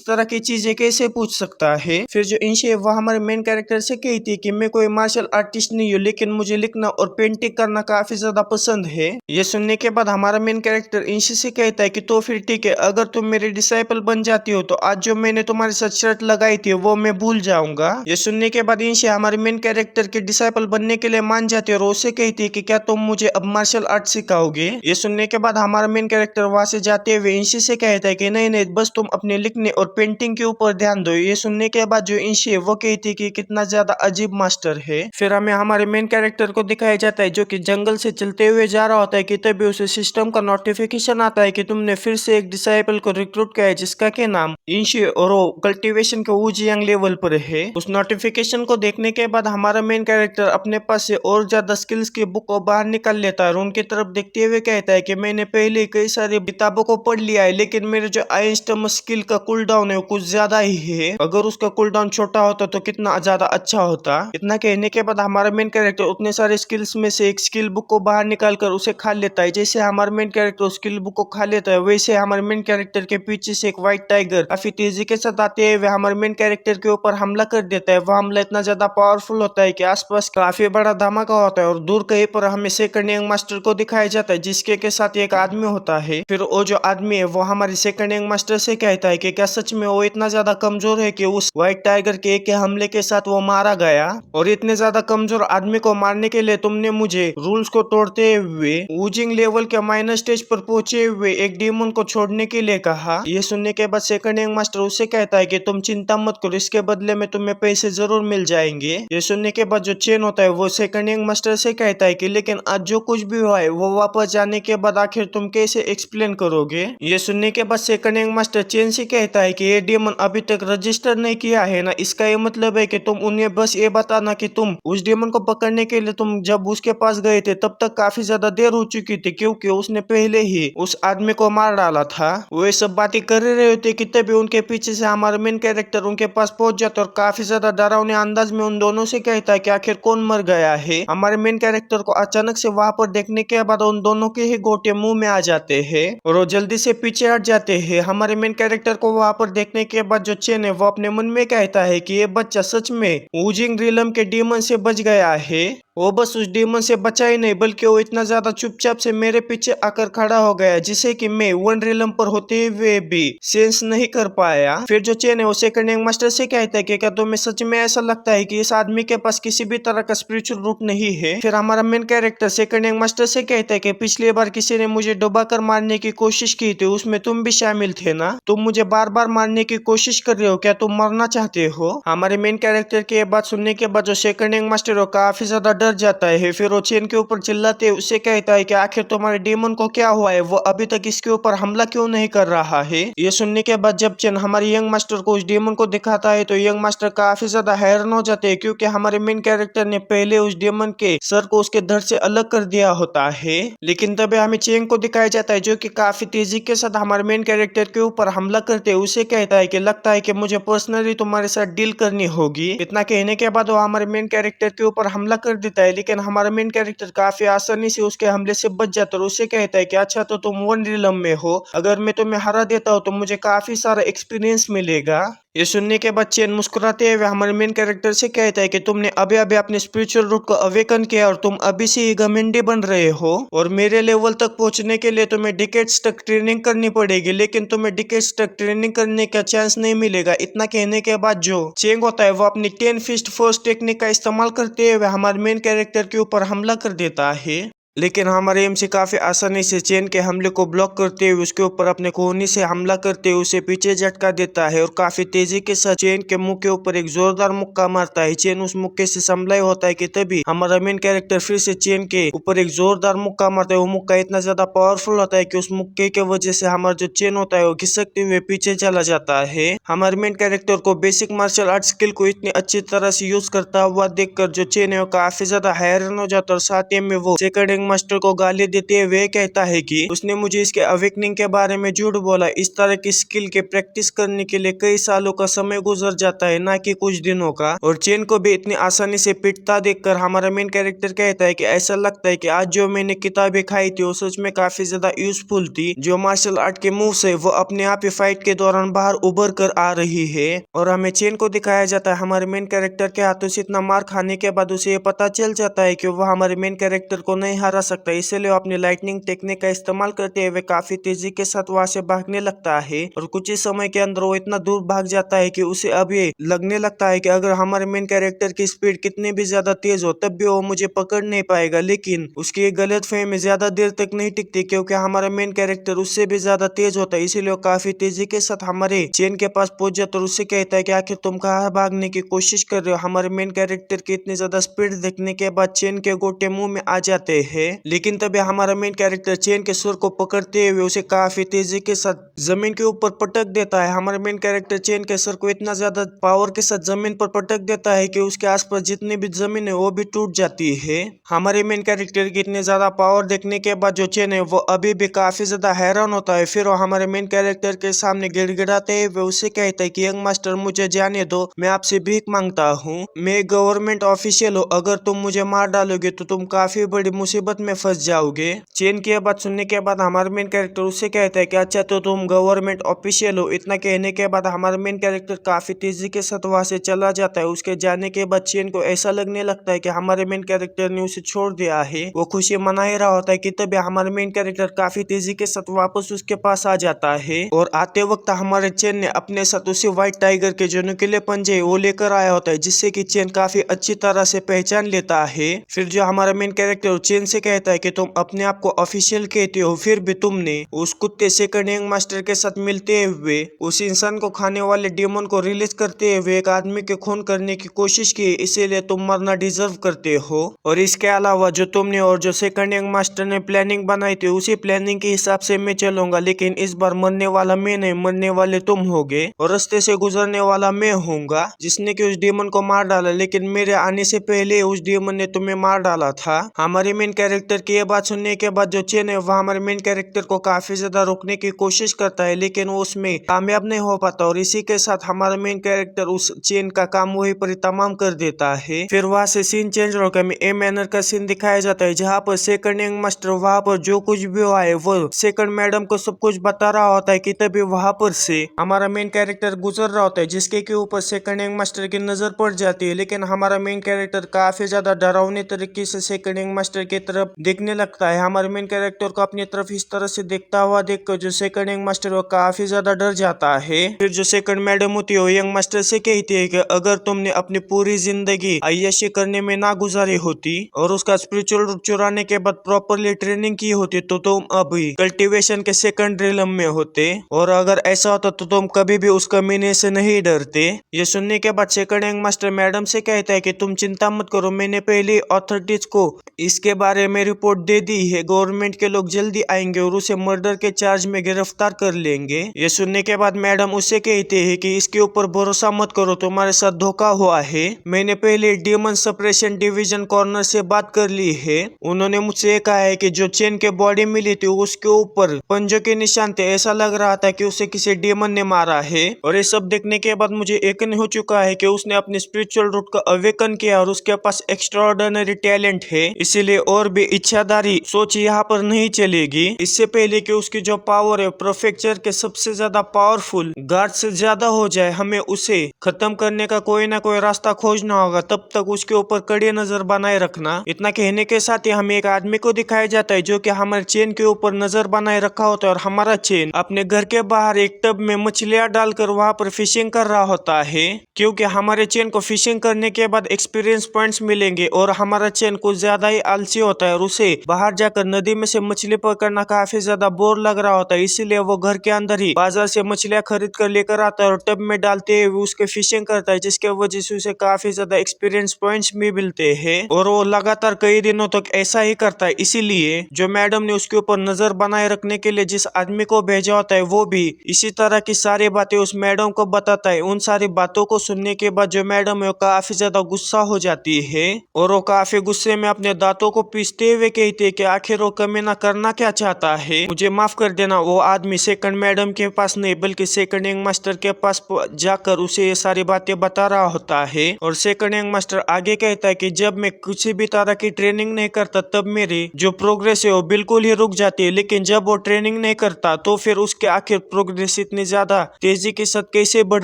तरह की चीजें कैसे पूछ सकता है। फिर जो इंशी है वो हमारे मेन कैरेक्टर से कहती है कि मैं कोई मार्शल आर्टिस्ट नहीं हूँ लेकिन मुझे लिखना और पेंटिंग करना काफी ज्यादा पसंद है। ये सुनने के बाद हमारा मेन कैरेक्टर इंशी से कहता है कि तो फिर ठीक है, अगर तुम मेरे डिसाइपल बन जाती हो तो आज जो मैंने तुम्हारे साथ शर्त लगाई थी वो मैं भूल जाऊंगा। ये सुनने के बाद इंशी हमारे मेन कैरेक्टर के डिसाइपल बनने के लिए मान जाती है और उससे कहती है कि क्या तुम मुझे अब मार्शल आर्ट सिखाओगे। ये सुनने के बाद हमारा मेन कैरेक्टर वहां से जाते हुए इंशी से कहता है कि नहीं नहीं, बस तुम अपने लिखने और पेंटिंग के ऊपर ध्यान दो। ये सुनने के बाद जो इंशी है वो कहती है कि कितना ज्यादा अजीब मास्टर है। फिर हमें हमारे मेन कैरेक्टर को दिखाया जाता है जो कि जंगल से चलते हुए जा रहा होता है कि तभी उसे सिस्टम का नोटिफिकेशन आता है कि तुमने फिर से एक डिसाइपल को रिक्रूट किया है जिसका के नाम इंशी और वो कल्टीवेशन के ऊंची लेवल पर है। उस नोटिफिकेशन को देखने के बाद हमारा मेन कैरेक्टर अपने पास से और ज्यादा स्किल्स की बुक को बाहर निकाल लेता है और उनकी तरफ देखते हुए कहता है कि मैंने पहले कई सारी किताबों को पढ़ लिया है लेकिन मेरे जो आइंस्टम स्किल का कूल डाउन है वो कुछ ज्यादा ही है, अगर उसका कूल डाउन छोटा होता तो कितना ज्यादा अच्छा होता। इतना कहने के बाद हमारा मेन कैरेक्टर उतने सारे स्किल्स में से एक स्किल बुक को बाहर निकाल कर उसे खा लेता है। जैसे हमारा मेन कैरेक्टर स्किल बुक को खा लेता है वैसे हमारे मेन कैरेक्टर के पीछे से एक व्हाइट टाइगर काफी तेजी के साथ आते हुए हमारे मेन कैरेक्टर के ऊपर हमला कर देता है। वो हमला इतना ज्यादा पावरफुल होता है कि आसपास काफी बड़ा धमाका होता है और दूर कहीं पर हमें सेकंड यंग मास्टर को दिखाया जाता है जिसके के साथ एक आदमी होता है। फिर वो जो आदमी है वो हमारे सेकंड यंग मास्टर से कहता है कि क्या सच में वो इतना ज्यादा कमजोर है कि उस व्हाइट टाइगर के एक हमले के साथ वो मारा गया, और इतने ज्यादा कमजोर आदमी को मारने के लिए तुमने मुझे रूल्स को तोड़ते हुए वूजिंग लेवल के माइनर स्टेज पर पहुंचे हुए एक डीमन को छोड़ने के लिए कहा। ये सुनने के बाद सेकंड यंग मास्टर उससे कहता है कि तुम चिंता मत करो, इसके बदले में तुम्हें पैसे जरूर मिल जाएंगे। ये सुनने के बाद जो चेन होता है वो सेकंड यंग मास्टर से कहता है कि लेकिन आज जो कुछ भी हुआ है वो वापस जाने के बाद आखिर तुम कैसे एक्सप्लेन करोगे। ये सुनने के बाद सेकंड यंग मास्टर चेन से कहता है कि ये डेमन अभी तक रजिस्टर नहीं किया है ना, इसका ये मतलब है कि तुम उन्हें बस ये बताना कि तुम उस डेमन को पकड़ने के लिए तुम जब उसके पास गए थे तब तक काफी ज्यादा देर हो चुकी थी क्योंकि उसने पहले ही उस आदमी को मार डाला था। वो ये सब बातें कर रहे होते कि तभी उनके पीछे से हमारा मेन कैरेक्टर उनके पास पहुंच जाता और काफी ज्यादा डरावने अंदाज में उन दोनों से कहता है कि आखिर कौन मर गया है। हमारे मेन कैरेक्टर को अचानक से वहां पर देखने के बाद उन दोनों के ही गोटे मुंह में आ जाते हैं और वो जल्दी से पीछे हट जाते हैं। हमारे मेन कैरेक्टर को वहां पर देखने के बाद जो चेन है वो अपने मन में कहता है कि ये बच्चा सच में वूजिंग रिलम के डीमन से बच गया है वो बस उस डीमन से बचा ही नहीं बल्कि वो इतना ज्यादा चुपचाप से मेरे पीछे आकर खड़ा हो गया जिसे कि मैं वन रिलम पर होते हुए भी सेंस नहीं कर पाया। फिर जो चेन है वो सेकंड यंग मास्टर से कहता है कि क्या तुम्हें सच में ऐसा लगता है कि इस आदमी के पास किसी भी तरह का स्पिरिचुअल रूप नहीं है। फिर हमारा main character second young master से कहता है कि पिछली बार किसी ने मुझे डुबा कर मारने की कोशिश की थी, उसमें तुम भी शामिल थे ना, तुम मुझे बार बार मारने की कोशिश कर रहे हो, क्या तुम मरना चाहते हो। हमारे मेन कैरेक्टर की बात सुनने के बाद जो सेकंड यंग मास्टर हो काफी ज्यादा डर जाता है। फिर वो चेन के ऊपर चिल्लाते हुए उससे कहता है कि आखिर तुम्हारे डेमन को क्या हुआ है, वो अभी तक इसके ऊपर हमला क्यों नहीं कर रहा है। ये सुनने के बाद जब चेन हमारे यंग मास्टर को उस डेमन को दिखाता है तो यंग मास्टर काफी ज्यादा हैरान हो जाते हैं क्योंकि हमारे मेन कैरेक्टर ने पहले उस डेमन के सर को उसके धड़ से अलग कर दिया होता है। लेकिन तभी हमें चेन को दिखाया जाता है जो कि काफी तेजी के साथ हमारे मेन कैरेक्टर के ऊपर हमला करते हुए उसे कहता है कि लगता है कि मुझे पर्सनली तुम्हारे साथ डील करनी होगी। इतना कहने के बाद वो हमारे मेन कैरेक्टर के ऊपर हमला कर देता है, लेकिन हमारा मेन कैरेक्टर काफी आसानी से उसके हमले से बच जाता है और उसे कहता है कि अच्छा तो तुम वन रिलम में हो, अगर मैं तुम्हें हरा देता हूँ तो मुझे काफी सारा एक्सपीरियंस मिलेगा। ये सुनने के बाद चेन मुस्कुराते हुए हमारे मेन कैरेक्टर से कहता है कि तुमने अभी अभी अपने स्पिरिचुअल रूप को अवेकन किया और तुम अभी से ही घमंडी बन रहे हो और मेरे लेवल तक पहुंचने के लिए तुम्हें डिकेड्स तक ट्रेनिंग करनी पड़ेगी, लेकिन तुम्हें डिकेड्स तक ट्रेनिंग करने का चांस नहीं मिलेगा। इतना कहने के बाद जो चेंग होता है वो अपनी 10 फिस्ट फर्स्ट टेक्निक का इस्तेमाल करते हुए हमारे मेन कैरेक्टर के ऊपर हमला कर देता है, लेकिन हमारे एमसी काफी आसानी से चेन के हमले को ब्लॉक करते हुए उसके ऊपर अपने कोहनी से हमला करते हुए उसे पीछे झटका देता है और काफी तेजी के साथ चेन के मुंह के ऊपर एक जोरदार मुक्का मारता है। चेन उस मुक्के से संभला ही होता है कि तभी हमारा मेन कैरेक्टर फिर से चेन के ऊपर एक जोरदार मुक्का मारता है। वो मुक्का इतना ज्यादा पावरफुल होता है कि उस मुक्के के वजह से हमारा जो चेन होता है वो खिसकते हुए पीछे चला जाता है। हमारे मेन कैरेक्टर को बेसिक मार्शल आर्ट स्किल को इतनी अच्छी तरह से यूज करता हुआ देखकर जो चेन है वो काफी ज्यादा हैरान हो जाता है और साथ ही में वो सेकंड मास्टर को गाली देते हुए कहता है कि उसने मुझे इसके अवेकनिंग के बारे में झूठ बोला। इस तरह की स्किल के प्रैक्टिस करने के लिए कई सालों का समय गुजर जाता है, ना कि कुछ दिनों का। और चेन को भी इतनी आसानी से पिटता देखकर हमारा मेन कैरेक्टर कहता है कि ऐसा लगता है कि आज जो मैंने किताबें खाई थी वो सच में काफी ज्यादा यूजफुल थी। जो मार्शल आर्ट के मूव से वो अपने आप ही फाइट के दौरान बाहर उभर कर आ रही है। और हमें चेन को दिखाया जाता है हमारे मेन कैरेक्टर के हाथों से इतना मार खाने के बाद उसे ये पता चल जाता है कि वह हमारे मेन कैरेक्टर को नहीं हरा सकता, इसलिए अपनी लाइटनिंग टेक्निक का इस्तेमाल करते हुए काफी तेजी के साथ वहां से भागने लगता है और कुछ ही समय के अंदर वो इतना दूर भाग जाता है कि उसे अब ये लगने लगता है कि अगर हमारे मेन कैरेक्टर की स्पीड कितनी भी ज्यादा तेज हो तब भी वो मुझे पकड़ नहीं पाएगा। लेकिन उसकी एक गलतफहमी ज्यादा देर तक नहीं टिकती क्योंकि हमारा मेन कैरेक्टर उससे भी ज्यादा तेज होता है, इसीलिए वो काफी तेजी के साथ हमारे चेन के पास पहुंच जाता है और उससे कहता है कि आखिर तुम कहाँ भागने की कोशिश कर रहे हो। हमारे मेन कैरेक्टर की इतनी ज्यादा स्पीड देखने के बाद चेन के गोटे मुंह में आ जाते हैं, लेकिन तभी हमारा मेन कैरेक्टर चेन के सुर को पकड़ते हुए उसे काफी तेजी के साथ जमीन के ऊपर पटक देता है। हमारे मेन कैरेक्टर चेन के सर को इतना ज्यादा पावर के साथ जमीन पर पटक देता है कि उसके आसपास जितनी भी जमीन है वो भी टूट जाती है। हमारे मेन कैरेक्टर की इतनी ज्यादा पावर देखने के बाद जो चेन है वो अभी भी काफी ज्यादा हैरान होता है। फिर वो हमारे मेन कैरेक्टर के सामने गिड़गिड़ाते हुए उससे कहता है कि यंग मास्टर मुझे जाने दो, मैं आपसे भीख मांगता हूँ, मैं गवर्नमेंट ऑफिशियल हूँ, अगर तुम मुझे मार डालोगे तो तुम काफी बड़ी मुसीबत में फंस जाओगे। चेन की बात सुनने के बाद हमारा मेन कैरेक्टर उससे कहता है कि अच्छा तो तुम गवर्नमेंट ऑफिशियल हो। इतना कहने के बाद हमारा मेन कैरेक्टर काफी तेजी के साथ वहां से चला जाता है। उसके जाने के बाद चेन को ऐसा लगने लगता है कि हमारे मेन कैरेक्टर ने उसे छोड़ दिया है, वो खुशी मना ही रहा होता है कि तभी हमारे मेन कैरेक्टर काफी तेजी के साथ वापस उसके पास आ जाता है और आते वक्त हमारे चेन ने अपने साथ उसी व्हाइट टाइगर के जो नुकीले पंजे वो लेकर आया होता है, जिससे कि चेन काफी अच्छी तरह से पहचान लेता है। फिर जो हमारा मेन कैरेक्टर चेन से कहता है कि तुम अपने आप को ऑफिशियल कहते हो, फिर भी तुमने उस कुत्ते सेकंड यंग मास्टर के साथ मिलते हुए उस इंसान को खाने वाले डेमन को रिलीज करते हुए एक आदमी के खून करने की कोशिश की, इसीलिए तुम मरना डिजर्व करते हो। और इसके अलावा जो तुमने और जो सेकंड यंग मास्टर ने प्लानिंग बनाई थी उसी प्लानिंग के हिसाब से मैं चलूंगा, लेकिन इस बार मरने वाला मैं नहीं, मरने वाले तुम होगे और रास्ते से गुजरने वाला मैं होऊंगा जिसने कि उस डेमन को मार डाला, लेकिन मेरे आने से पहले उस डेमन ने तुम्हें मार डाला था। हमारे मेन कैरेक्टर की ये बात सुनने के बाद जो चेन है वह हमारे मेन कैरेक्टर को काफी ज्यादा रोकने की कोशिश करता है, लेकिन वो उसमें कामयाब नहीं हो पाता और इसी के साथ हमारा मेन कैरेक्टर उस चेन का काम वहीं पर तमाम कर देता है। फिर वहां से सीन चेंज होकर हमें ए मैनर का सीन दिखाया जाता है, जहाँ पर सेकंड यंग मास्टर वहां पर जो कुछ भी हुआ है वो सेकंड मैडम को सब कुछ बता रहा होता है कि तभी वहां पर से हमारा मेन कैरेक्टर गुजर रहा होता है, जिसके के ऊपर सेकंड यंग मास्टर की नजर पड़ जाती है। लेकिन हमारा मेन कैरेक्टर काफी ज्यादा डरावने तरीके से सेकंड यंग मास्टर की तरफ देखने लगता है। हमारे मेन कैरेक्टर को अपनी तरफ इस तरह से देखता हुआ देखकर जो सेकंड यंग मास्टर वो काफी ज्यादा डर जाता है। फिर जो सेकंड मैडम होती है वो यंग मास्टर से कहती है कि अगर तुमने अपनी पूरी जिंदगी अय्याशी करने में ना गुजारी होती और उसका स्पिरिचुअल रूप चुराने के बाद प्रॉपरली ट्रेनिंग की होती तो तुम अभी कल्टीवेशन के सेकंड रिलम में होते, और अगर ऐसा होता तो तुम कभी भी उस कमीने से नहीं डरते। ये सुनने के बाद सेकंड यंग मास्टर मैडम से कहता है कि तुम चिंता मत करो, मैंने पहले अथॉरिटीज को इसके बारे में रिपोर्ट दे दी है, गवर्नमेंट के लोग जल्दी आएंगे और उसे मर्डर के चार्ज में गिरफ्तार कर लेंगे। ये सुनने के बाद मैडम उसे कहते हैं कि इसके ऊपर भरोसा मत करो, तुम्हारे साथ धोखा हुआ है। मैंने पहले डीमन सप्रेशन डिवीजन कॉर्नर से बात कर ली है, उन्होंने मुझसे कहा है कि जो चेन के बॉडी मिली थी उसके ऊपर पंजों के निशान थे, ऐसा लग रहा था कि उसे किसी डीमन ने मारा है। और ये सब देखने के बाद मुझे यकीन हो चुका है कि उसने अपने स्पिरिचुअल रूट का अवेकन किया और उसके पास एक्स्ट्राऑर्डिनरी टैलेंट है, इसीलिए और भी इच्छाधारी सोच यहाँ पर नहीं चलेगी। इससे पहले कि उसकी जो पावर है प्रोफेक्चर के सबसे ज्यादा पावरफुल गार्ड से ज्यादा हो जाए, हमें उसे खत्म करने का कोई ना कोई रास्ता खोजना होगा, तब तक उसके ऊपर कड़ी नजर बनाए रखना। इतना कहने के साथ ही हमें एक आदमी को दिखाया जाता है जो कि हमारे चेन के ऊपर नजर बनाए रखा होता है और हमारा चेन अपने घर के बाहर एक टब में मछलियां डालकर वहां पर फिशिंग कर रहा होता है, क्योंकि हमारे चेन को फिशिंग करने के बाद एक्सपीरियंस पॉइंट्स मिलेंगे और हमारा चेन कुछ ज्यादा ही आलसी होता है और उसे बाहर जाकर नदी में से मछली पकड़ना काफी ज्यादा बोर लग रहा होता है, इसीलिए वो घर के अंदर ही बाजार से मछलियां खरीद कर लेकर आता है और टब में डालते हुए उसके फिशिंग करता है, जिसके वजह से उसे काफी ज्यादा एक्सपीरियंस पॉइंट्स भी मिलते हैं और वो लगातार कई दिनों तक ऐसा ही करता है। इसीलिए जो मैडम ने उसके ऊपर नजर बनाए रखने के लिए जिस आदमी को भेजा होता है वो भी इसी तरह की सारी बातें उस मैडम को बताता है। उन सारी बातों को सुनने के बाद जो मैडम है वो काफी ज्यादा गुस्सा हो जाती है और वो काफी गुस्से में अपने दांतों को पीसते हुए कहती है कि आखिर वो कमीना करना क्या चाहता है, मुझे माफ कर देना। वो आदमी सेकंड मैडम के पास नहीं बल्कि सेकंड यंग मास्टर के पास जाकर उसे ये सारी बातें बता रहा होता है और सेकंड यंग मास्टर आगे कहता है कि जब मैं किसी भी तरह की ट्रेनिंग नहीं करता तब मेरी जो प्रोग्रेस है वो बिल्कुल ही रुक जाती है, लेकिन जब वो ट्रेनिंग नहीं करता तो फिर उसके आखिर प्रोग्रेस इतनी ज्यादा तेजी के साथ कैसे बढ़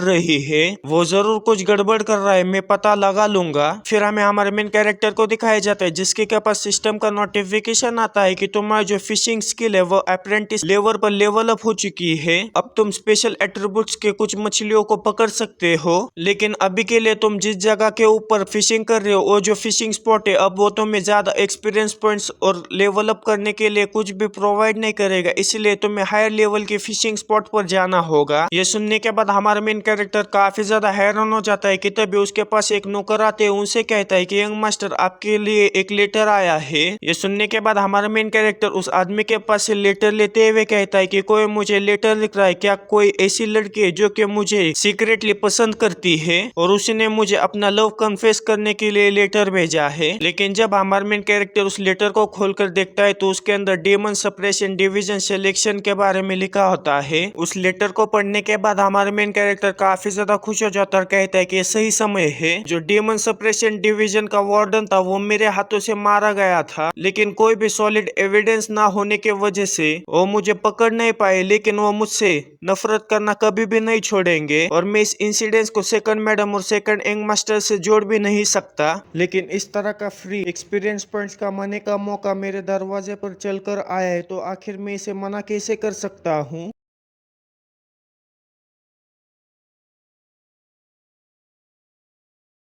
रही है, वो जरूर कुछ गड़बड़ कर रहा है, मैं पता लगा लूंगा। फिर हमें हमारे मेन कैरेक्टर को दिखाया जाता है जिसके के पास सिस्टम का नोटिफिकेशन आता है कि तुम्हारा जो फिशिंग स्किल है वो अप्रेंटिस लेवल पर लेवल अप हो चुकी है, अब तुम स्पेशल एट्रीब्यूट्स के कुछ मछलियों को पकड़ सकते हो, लेकिन अभी के लिए तुम जिस जगह के ऊपर फिशिंग कर रहे हो वो जो फिशिंग स्पॉट है अब वो तुम्हें ज्यादा एक्सपीरियंस पॉइंट्स और लेवल अप करने के लिए कुछ भी प्रोवाइड नहीं करेगा, इसलिए तुम्हें हायर लेवल के फिशिंग स्पॉट पर जाना होगा। ये सुनने के बाद हमारा मेन कैरेक्टर काफी ज्यादा हैरान हो जाता है कि तभी उसके पास एक नौकर आते हैं, उनसे कहता है कि यंग मास्टर आपके लिए एक लेटर आया है। ये सुनने के बाद हमारा मेन कैरेक्टर उस आदमी के पास से लेटर लेते हुए कहता है कि कोई मुझे लेटर लिख रहा है, क्या कोई ऐसी लड़की है जो कि मुझे सीक्रेटली पसंद करती है और उसने मुझे अपना लव कन्फेस करने के लिए लेटर भेजा है। लेकिन जब हमारा मेन कैरेक्टर उस लेटर को खोलकर देखता है तो उसके अंदर डीमन सप्रेशन डिवीजन सिलेक्शन के बारे में लिखा होता है। उस लेटर को पढ़ने के बाद हमारा मेन कैरेक्टर काफी ज्यादा खुश हो जाता है और कहता है कि ये सही समय है, जो डीमन सप्रेशन डिवीजन का वार्डन था वो मेरे हाथों से मारा गया था, लेकिन कोई भी सॉलिड एविडेंस ना होने के वजह से वो मुझे पकड़ नहीं पाए, लेकिन वो मुझसे नफरत करना कभी भी नहीं छोड़ेंगे और मैं इस इंसिडेंस को सेकंड मैडम और सेकंड यंग मास्टर से जोड़ भी नहीं सकता। लेकिन इस तरह का फ्री एक्सपीरियंस पॉइंट्स कमाने का मौका मेरे दरवाजे पर चलकर आया है, तो आखिर मैं इसे मना कैसे कर सकता हूँ।